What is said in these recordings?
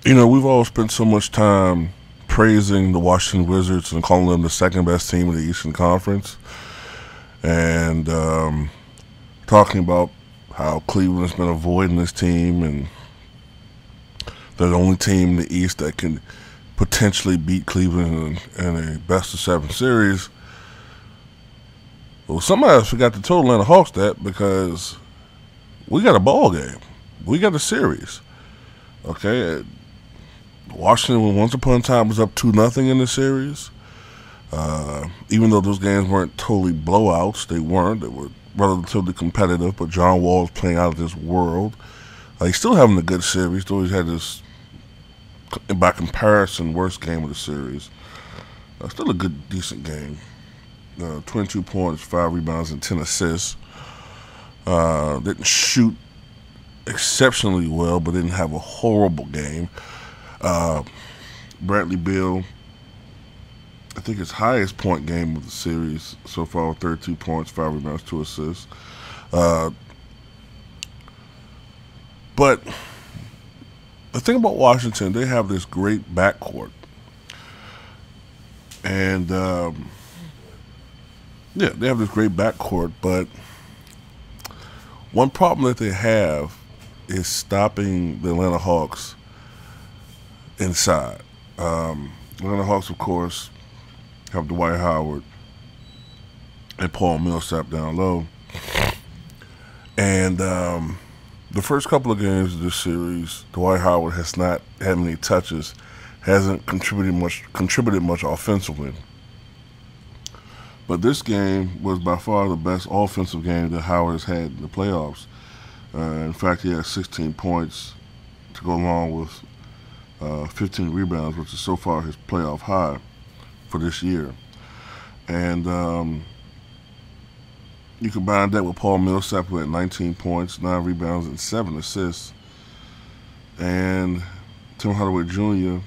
We've all spent so much time praising the Washington Wizards and calling them the second best team in the Eastern Conference, and talking about how Cleveland's been avoiding this team, and they're the only team in the East that can potentially beat Cleveland in a best of seven series. Well, somebody else forgot to tell Atlanta Hawks that because we got a ball game, we got a series. Okay, Washington, once upon a time, was up 2-0 in the series. Even though those games weren't totally blowouts, they weren't. They were relatively competitive, but John Wall is playing out of this world. He's still having a good series, though he's had this, by comparison, worst game of the series. Still a good, decent game. 22 points, 5 rebounds, and 10 assists. Didn't shoot exceptionally well, but didn't have a horrible game. Bradley Beal, I think his highest point game of the series so far, 32 points, 5 rebounds, 2 assists. But the thing about Washington, they have this great backcourt. And, they have this great backcourt, but one problem that they have is stopping the Atlanta Hawks inside. Atlanta Hawks, of course, have Dwight Howard and Paul Millsap down low. And the first couple of games of this series, Dwight Howard has not had many touches, hasn't contributed much offensively. But this game was by far the best offensive game that Howard has had in the playoffs. In fact, he had 16 points to go along with 15 rebounds, which is so far his playoff high for this year. And you combine that with Paul Millsap, who had 19 points, 9 rebounds, and 7 assists. And Tim Hardaway Jr.,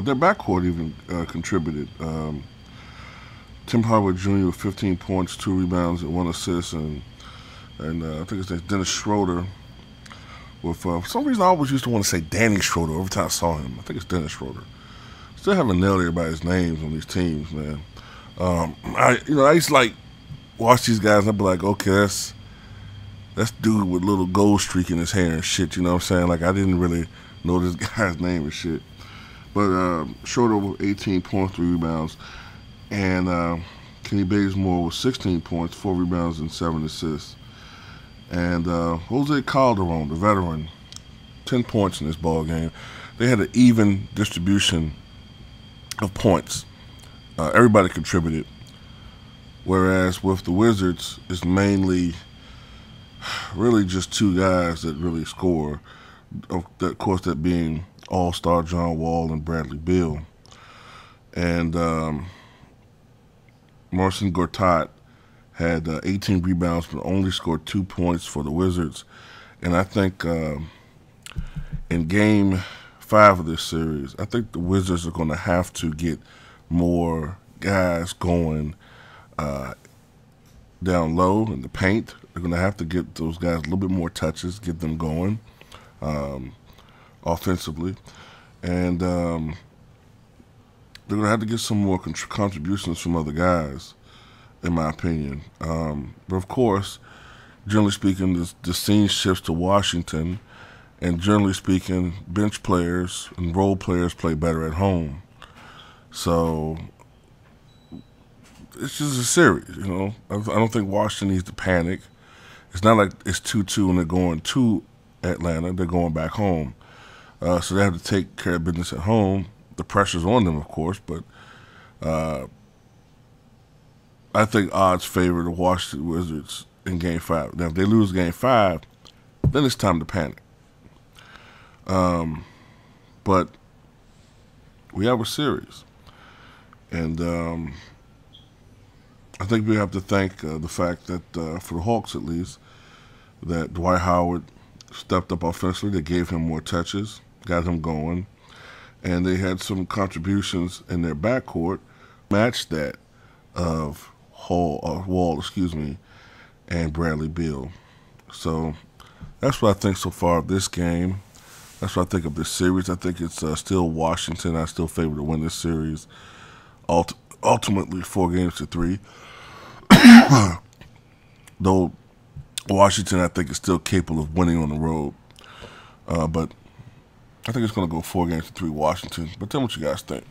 their backcourt even contributed. Tim Hardaway Jr. with 15 points, 2 rebounds, and 1 assist. And I think it's Dennis Schroeder with, for some reason I always used to want to say Danny Schroeder every time I saw him. I think it's Dennis Schroeder. Still haven't nailed everybody's names on these teams, man. I used to watch these guys and I'd be like, okay, that's dude with a little gold streak in his hair and shit, you know what I'm saying? I didn't really know this guy's name and shit. But Schroeder with 18 points, 3 rebounds. And Kenny Bazemore with 16 points, 4 rebounds, and 7 assists. And Jose Calderon, the veteran, 10 points in this ball game. They had an even distribution of points. Everybody contributed. Whereas with the Wizards, it's mainly really just 2 guys that really score. Of course, that being All-Star John Wall and Bradley Beal. And Marcin Gortat had 18 rebounds but only scored 2 points for the Wizards. And I think in Game 5 of this series, I think the Wizards are going to have to get more guys going down low in the paint. They're going to have to get those guys a little bit more touches, get them going offensively. And they're going to have to get some more contributions from other guys, in my opinion. But of course, generally speaking, the scene shifts to Washington, and generally speaking, bench players and role players play better at home. So it's just a series, you know. I don't think Washington needs to panic. It's not like it's 2-2 and they're going to Atlanta. They're going back home. So they have to take care of business at home. The pressure's on them, of course, but I think odds favor the Washington Wizards in Game 5. Now, if they lose Game 5, then it's time to panic. But we have a series. And I think we have to thank the fact that, for the Hawks at least, that Dwight Howard stepped up offensively. They gave him more touches, got him going. And they had some contributions in their backcourt, matched that of Wall, and Bradley Beal. So that's what I think so far of this game. That's what I think of this series. I think it's still Washington. I still favor to win this series. Ultimately, 4-3. Though Washington, I think, is still capable of winning on the road. But I think it's going to go 4-3 Washington. But tell me what you guys think.